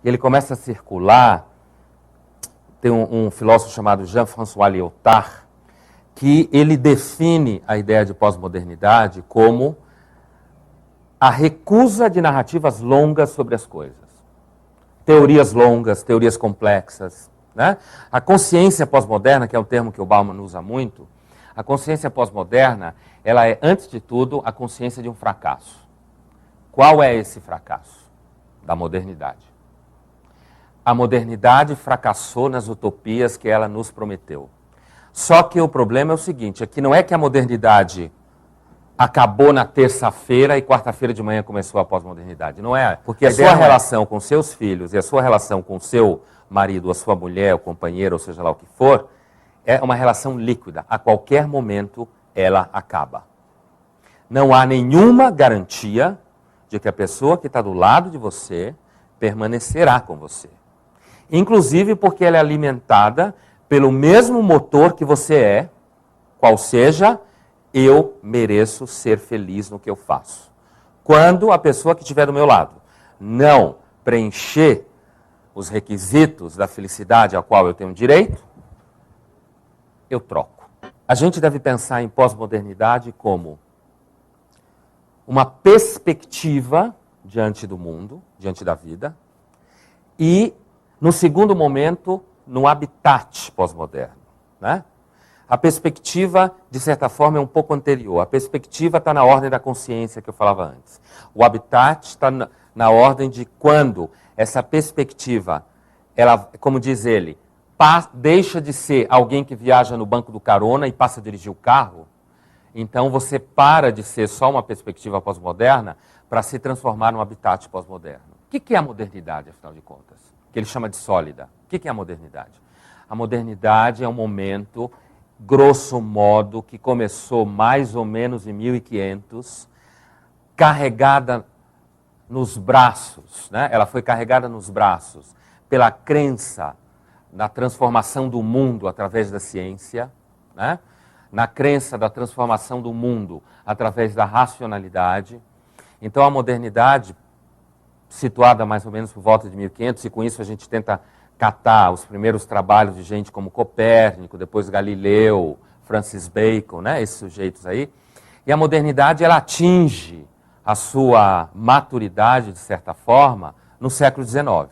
ele começa a circular. Tem um filósofo chamado Jean-François Lyotard, que ele define a ideia de pós-modernidade como a recusa de narrativas longas sobre as coisas. Teorias longas, teorias complexas. Né? A consciência pós-moderna, que é um termo que o Bauman usa muito, a consciência pós-moderna, ela é, antes de tudo, a consciência de um fracasso. Qual é esse fracasso? Da modernidade. A modernidade fracassou nas utopias que ela nos prometeu. Só que o problema é o seguinte, é que não é que a modernidade acabou na terça-feira e quarta-feira de manhã começou a pós-modernidade. Não é, porque a sua relação com seus filhos e a sua relação com seu marido, a sua mulher, o companheiro, ou seja lá o que for, é uma relação líquida. A qualquer momento ela acaba. Não há nenhuma garantia de que a pessoa que está do lado de você permanecerá com você. Inclusive porque ela é alimentada pelo mesmo motor que você é, qual seja, eu mereço ser feliz no que eu faço. Quando a pessoa que estiver do meu lado não preencher os requisitos da felicidade ao qual eu tenho direito, eu troco. A gente deve pensar em pós-modernidade como uma perspectiva diante do mundo, diante da vida, e, no segundo momento, no habitat pós-moderno. Né? A perspectiva, de certa forma, é um pouco anterior. A perspectiva está na ordem da consciência que eu falava antes. O habitat está na ordem de quando essa perspectiva, ela, como diz ele, deixa de ser alguém que viaja no banco do carona e passa a dirigir o carro. Então você para de ser só uma perspectiva pós-moderna para se transformar num habitat pós-moderno. O que é a modernidade, afinal de contas? Que ele chama de sólida. O que é a modernidade? A modernidade é um momento, grosso modo, que começou mais ou menos em 1500, carregada nos braços, né? Ela foi carregada nos braços pela crença na transformação do mundo através da ciência, né? Na crença da transformação do mundo através da racionalidade. Então a modernidade, situada mais ou menos por volta de 1500, e com isso a gente tenta catar os primeiros trabalhos de gente como Copérnico, depois Galileu, Francis Bacon, né? Esses sujeitos aí. E a modernidade ela atinge a sua maturidade, de certa forma, no século XIX.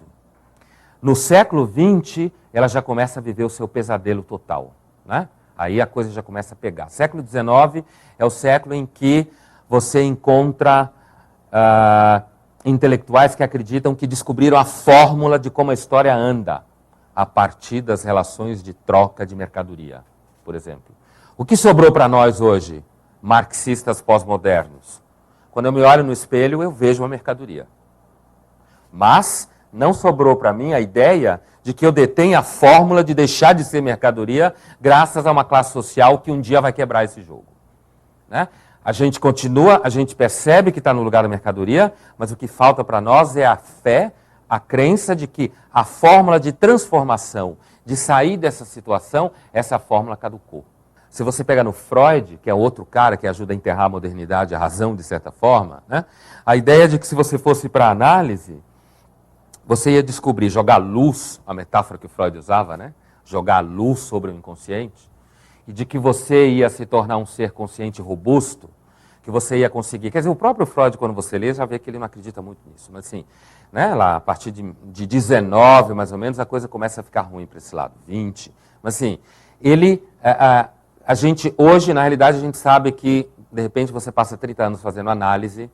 No século XX, ela já começa a viver o seu pesadelo total, né? Aí a coisa já começa a pegar. Século XIX é o século em que você encontra intelectuais que acreditam que descobriram a fórmula de como a história anda a partir das relações de troca de mercadoria, por exemplo. O que sobrou para nós hoje, marxistas pós-modernos? Quando eu me olho no espelho, eu vejo uma mercadoria. Mas não sobrou para mim a ideia de que eu detenho a fórmula de deixar de ser mercadoria graças a uma classe social que um dia vai quebrar esse jogo. Né? A gente continua, a gente percebe que está no lugar da mercadoria, mas o que falta para nós é a fé, a crença de que a fórmula de transformação, de sair dessa situação, essa fórmula caducou. Se você pega no Freud, que é outro cara que ajuda a enterrar a modernidade, a razão de certa forma, né? A ideia de que se você fosse para a análise, você ia descobrir, jogar luz, a metáfora que o Freud usava, né? Jogar luz sobre o inconsciente, e de que você ia se tornar um ser consciente robusto, que você ia conseguir... Quer dizer, o próprio Freud, quando você lê, já vê que ele não acredita muito nisso. Mas assim, né, lá a partir de 19, mais ou menos, a coisa começa a ficar ruim para esse lado, 20. Mas assim, ele... A gente, hoje, na realidade, a gente sabe que, de repente, você passa 30 anos fazendo análise,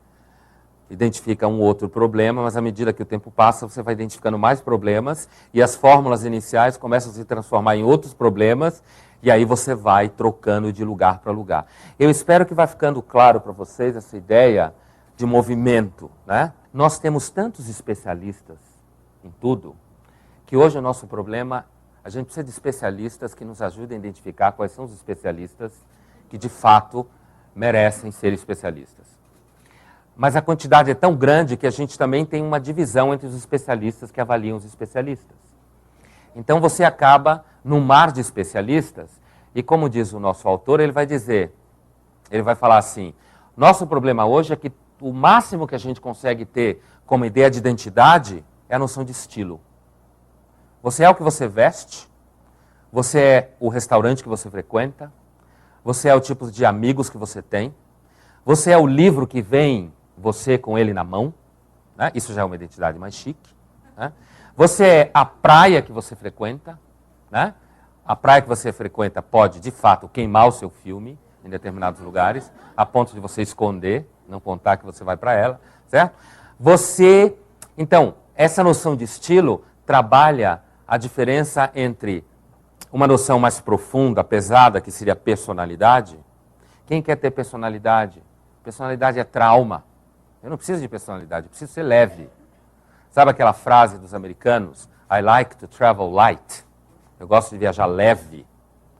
identifica um outro problema, mas à medida que o tempo passa, você vai identificando mais problemas e as fórmulas iniciais começam a se transformar em outros problemas e aí você vai trocando de lugar para lugar. Eu espero que vai ficando claro para vocês essa ideia de movimento, né? Nós temos tantos especialistas em tudo que hoje o nosso problema, a gente precisa de especialistas que nos ajudem a identificar quais são os especialistas que de fato merecem ser especialistas. Mas a quantidade é tão grande que a gente também tem uma divisão entre os especialistas que avaliam os especialistas. Então você acaba num mar de especialistas e, como diz o nosso autor, ele vai falar assim, nosso problema hoje é que o máximo que a gente consegue ter como ideia de identidade é a noção de estilo. Você é o que você veste, você é o restaurante que você frequenta, você é o tipo de amigos que você tem, você é o livro que vem você com ele na mão, né? Isso já é uma identidade mais chique. Né? Você é a praia que você frequenta, né? A praia que você frequenta pode, de fato, queimar o seu filme em determinados lugares, a ponto de você esconder, não contar que você vai para ela, certo? Então, essa noção de estilo trabalha a diferença entre uma noção mais profunda, pesada, que seria personalidade. Quem quer ter personalidade? Personalidade é trauma. Eu não preciso de personalidade, eu preciso ser leve. Sabe aquela frase dos americanos? I like to travel light. Eu gosto de viajar leve.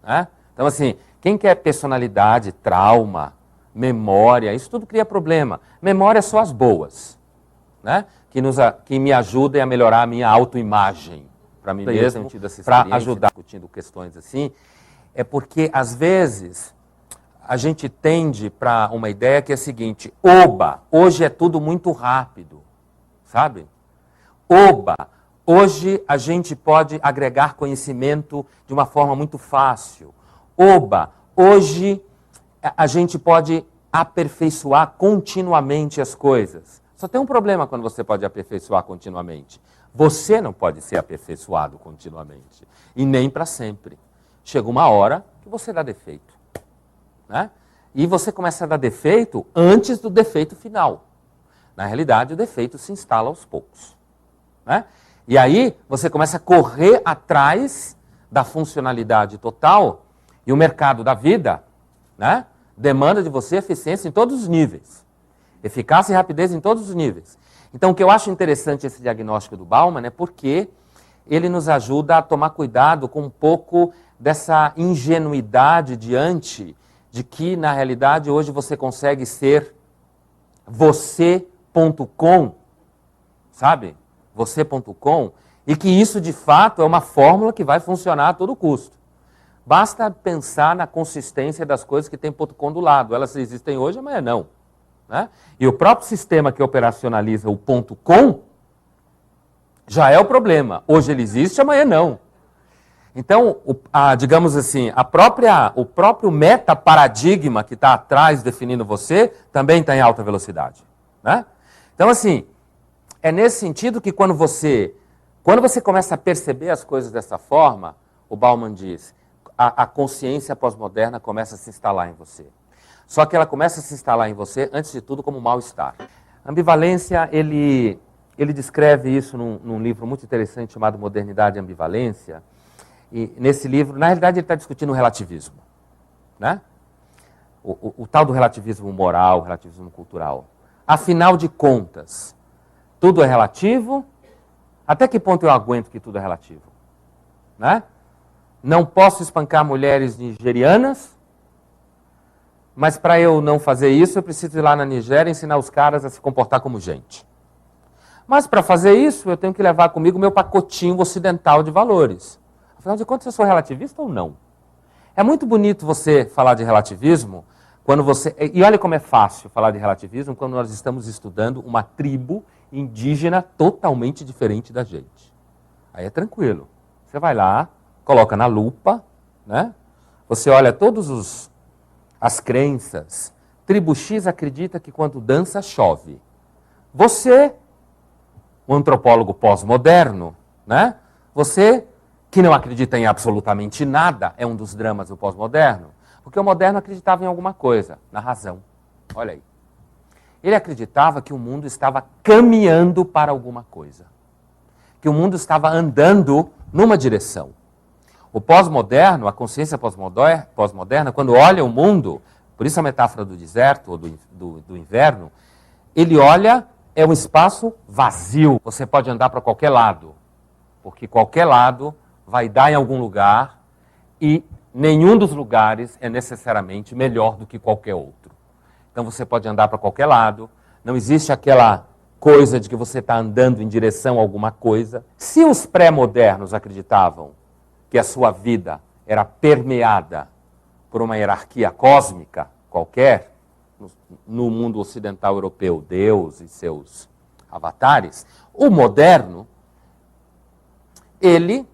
Né? Então, assim, quem quer personalidade, trauma, memória, isso tudo cria problema. Memória são as boas, né? Que me ajudem a melhorar a minha autoimagem para mim mesmo, para ajudar discutindo questões assim. É porque, às vezes, a gente tende para uma ideia que é a seguinte: oba, hoje é tudo muito rápido, sabe? Oba, hoje a gente pode agregar conhecimento de uma forma muito fácil. Oba, hoje a gente pode aperfeiçoar continuamente as coisas. Só tem um problema quando você pode aperfeiçoar continuamente. Você não pode ser aperfeiçoado continuamente. E nem para sempre. Chega uma hora que você dá defeito. Né? E você começa a dar defeito antes do defeito final. Na realidade, o defeito se instala aos poucos. Né? E aí você começa a correr atrás da funcionalidade total e o mercado da vida, né, demanda de você eficiência em todos os níveis. Eficácia e rapidez em todos os níveis. Então, o que eu acho interessante esse diagnóstico do Bauman é porque ele nos ajuda a tomar cuidado com um pouco dessa ingenuidade diante de que, na realidade, hoje você consegue ser você.com, sabe? Você.com, e que isso, de fato, é uma fórmula que vai funcionar a todo custo. Basta pensar na consistência das coisas que tem .com do lado. Elas existem hoje, amanhã não. Né? E o próprio sistema que operacionaliza o .com já é o problema. Hoje ele existe, amanhã não. Então, digamos assim, o próprio metaparadigma que está atrás definindo você também está em alta velocidade. Né? Então, assim, é nesse sentido que quando você começa a perceber as coisas dessa forma, o Bauman diz, a consciência pós-moderna começa a se instalar em você. Só que ela começa a se instalar em você, antes de tudo, como mal-estar. Ambivalência, ele descreve isso num livro muito interessante chamado Modernidade e Ambivalência. E nesse livro, na realidade, ele está discutindo o relativismo. Né? O tal do relativismo moral, o relativismo cultural. Afinal de contas, tudo é relativo? Até que ponto eu aguento que tudo é relativo? Né? Não posso espancar mulheres nigerianas, mas para eu não fazer isso, eu preciso ir lá na Nigéria e ensinar os caras a se comportar como gente. Mas para fazer isso, eu tenho que levar comigo o meu pacotinho ocidental de valores. Afinal de contas, eu sou relativista ou não? É muito bonito você falar de relativismo, quando você... E olha como é fácil falar de relativismo quando nós estamos estudando uma tribo indígena totalmente diferente da gente. Aí é tranquilo. Você vai lá, coloca na lupa, né? Você olha todas as crenças. Tribo X acredita que quando dança, chove. Você, um antropólogo pós-moderno, né? Você que não acredita em absolutamente nada, é um dos dramas do pós-moderno, porque o moderno acreditava em alguma coisa, na razão. Olha aí. Ele acreditava que o mundo estava caminhando para alguma coisa, que o mundo estava andando numa direção. O pós-moderno, a consciência pós-moderna, quando olha o mundo, por isso a metáfora do deserto ou do inverno, ele olha, é um espaço vazio. Você pode andar para qualquer lado, porque qualquer lado vai dar em algum lugar e nenhum dos lugares é necessariamente melhor do que qualquer outro. Então você pode andar para qualquer lado, não existe aquela coisa de que você está andando em direção a alguma coisa. Se os pré-modernos acreditavam que a sua vida era permeada por uma hierarquia cósmica qualquer, no mundo ocidental europeu, Deus e seus avatares, o moderno ele,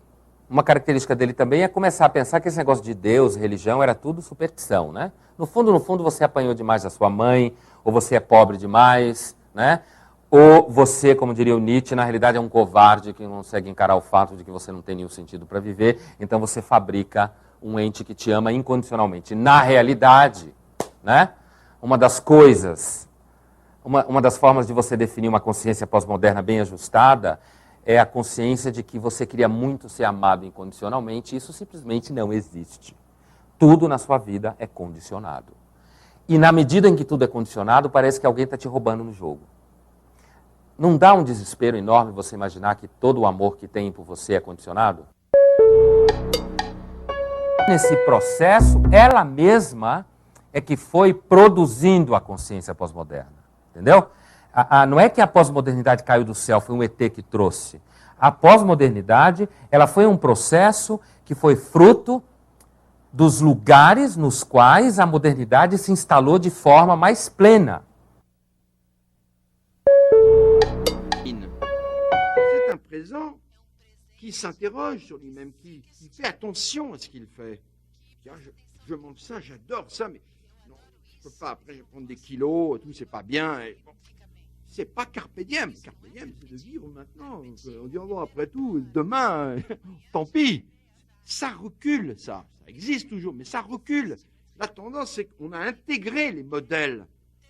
uma característica dele também é começar a pensar que esse negócio de Deus, religião, era tudo superstição, né? No fundo, você apanhou demais da sua mãe, ou você é pobre demais, né? Ou você, como diria o Nietzsche, na realidade é um covarde que não consegue encarar o fato de que você não tem nenhum sentido para viver, então você fabrica um ente que te ama incondicionalmente. Na realidade, né? Uma das coisas, uma das formas de você definir uma consciência pós-moderna bem ajustada é a consciência de que você queria muito ser amado incondicionalmente, e isso simplesmente não existe. Tudo na sua vida é condicionado. E na medida em que tudo é condicionado, parece que alguém está te roubando no jogo. Não dá um desespero enorme você imaginar que todo o amor que tem por você é condicionado? Nesse processo, ela mesma é que foi produzindo a consciência pós-moderna. Entendeu? Não é que a pós-modernidade caiu do céu, foi um ET que trouxe. A pós-modernidade, ela foi um processo que foi fruto dos lugares nos quais a modernidade se instalou de forma mais plena. C'est un présent qui s'interroge sur lui-même, qui fait attention à ce qu'il fait. Je mange ça, j'adore ça, mais non, je peux pas, après je vais prendre des kilos, tout, c'est pas bien. Et, bon, c'est pas carpe diem. Carpe diem, c'est de vivre maintenant. On dit, oh, bon, après tout, demain, tant pis. Ça recule, ça. Ça existe toujours, mais ça recule. La tendance, c'est qu'on a intégré les modèles.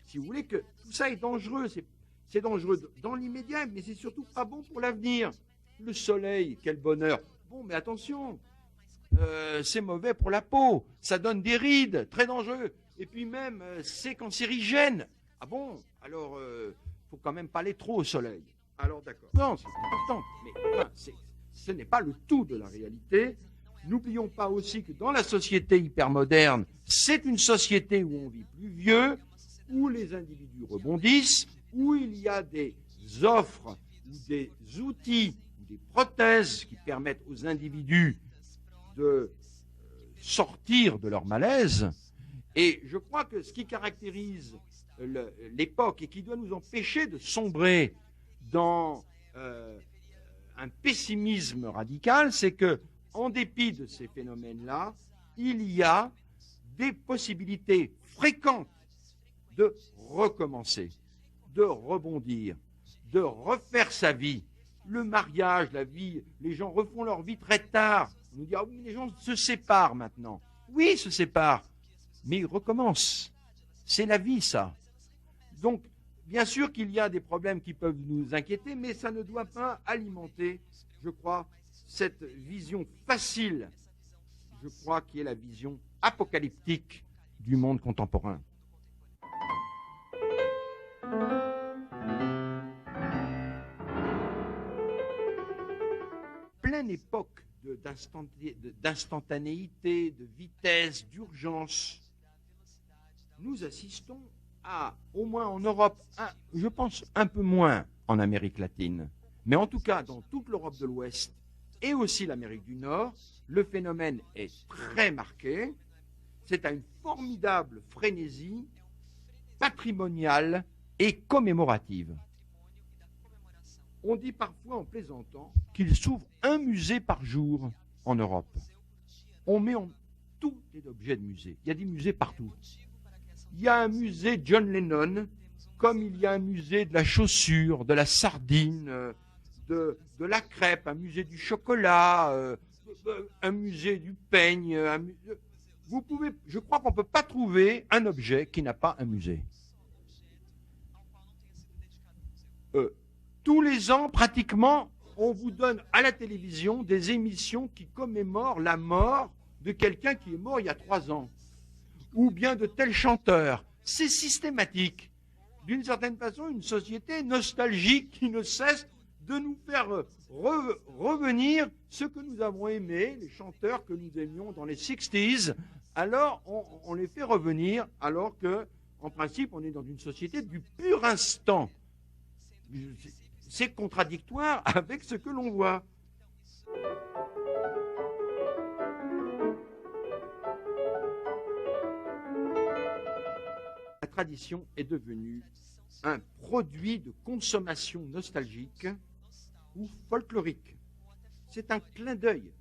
Si vous voulez que tout ça est dangereux, c'est dangereux dans l'immédiat, mais c'est surtout pas bon pour l'avenir. Le soleil, quel bonheur. Bon, mais attention, c'est mauvais pour la peau. Ça donne des rides, très dangereux. Et puis même, c'est cancérigène. Ah bon? Alors, faut quand même pas aller trop au soleil. Alors d'accord. Non, c'est important, mais enfin, ce n'est pas le tout de la réalité. N'oublions pas aussi que dans la société hypermoderne, c'est une société où on vit plus vieux, où les individus rebondissent, où il y a des offres ou des outils ou des prothèses qui permettent aux individus de sortir de leur malaise. Et je crois que ce qui caractérise l'époque et qui doit nous empêcher de sombrer dans un pessimisme radical, c'est que, en dépit de ces phénomènes-là, il y a des possibilités fréquentes de recommencer, de rebondir, de refaire sa vie. Le mariage, la vie, les gens refont leur vie très tard. On nous dit, ah oui, les gens se séparent maintenant. Oui, ils se séparent, mais ils recommencent. C'est la vie, ça. Donc, bien sûr qu'il y a des problèmes qui peuvent nous inquiéter, mais ça ne doit pas alimenter, je crois, cette vision facile, je crois, qui est la vision apocalyptique du monde contemporain. Pleine époque d'instantanéité, de vitesse, d'urgence, nous assistons à, au moins en Europe, je pense un peu moins en Amérique latine, mais en tout cas dans toute l'Europe de l'Ouest et aussi l'Amérique du Nord, le phénomène est très marqué. C'est à une formidable frénésie patrimoniale et commémorative. On dit parfois en plaisantant qu'il s'ouvre un musée par jour en Europe. On met en tout des objets de musée. Il y a des musées partout. Il y a un musée John Lennon, comme il y a un musée de la chaussure, de la sardine, de la crêpe, un musée du chocolat, un musée du peigne. Vous pouvez, je crois qu'on ne peut pas trouver un objet qui n'a pas un musée. Tous les ans, pratiquement, on vous donne à la télévision des émissions qui commémorent la mort de quelqu'un qui est mort il y a 3 ans. Ou bien de tel chanteur. C'est systématique. D'une certaine façon, une société nostalgique qui ne cesse de nous faire revenir ce que nous avons aimé, les chanteurs que nous aimions dans les 60s. Alors, on les fait revenir, alors que, en principe, on est dans une société du pur instant. C'est contradictoire avec ce que l'on voit. La tradition est devenue un produit de consommation nostalgique ou folklorique. c'est un clin d'œil.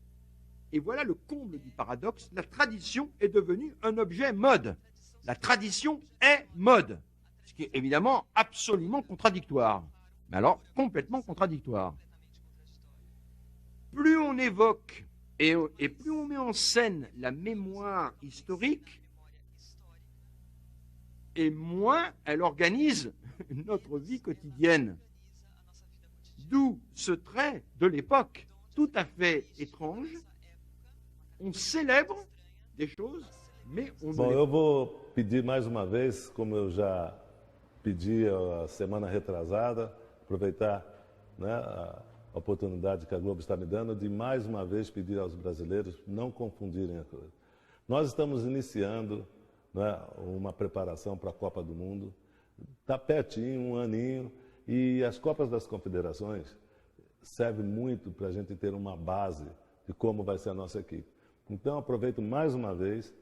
Et voilà le comble du paradoxe, la tradition est devenue un objet mode. La tradition est mode, ce qui est évidemment absolument contradictoire. Mais alors, complètement contradictoire. Plus on évoque et plus on met en scène la mémoire historique, et moins elle organise notre vie quotidienne. D'où ce trait de l'époque tout à fait étrange. On célèbre des choses, mais on Bom, eu vou pedir mais uma vez, como eu já pedi a semana retrasada, aproveitar, né, a oportunidade que a Globo está me dando de mais uma vez pedir aos brasileiros não confundirem a coisa. Nós estamos iniciando, né, uma preparação para a Copa do Mundo, está pertinho, um aninho, e as Copas das Confederações servem muito para a gente ter uma base de como vai ser a nossa equipe. Então, aproveito mais uma vez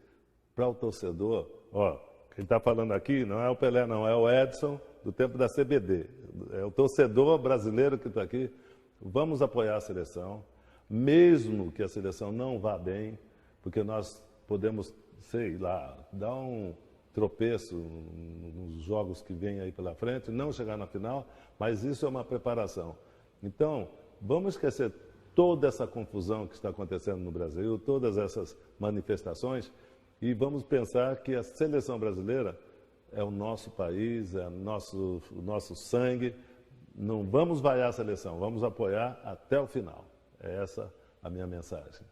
para o torcedor, ó, quem está falando aqui não é o Pelé, não, é o Edson, do tempo da CBD. É o torcedor brasileiro que está aqui. Vamos apoiar a seleção, mesmo que a seleção não vá bem, porque nós podemos, sei lá, dar um tropeço nos jogos que vêm aí pela frente, não chegar na final, mas isso é uma preparação. Então, vamos esquecer toda essa confusão que está acontecendo no Brasil, todas essas manifestações, e vamos pensar que a seleção brasileira é o nosso país, é o nosso sangue. Não vamos vaiar a seleção, vamos apoiar até o final. É essa a minha mensagem.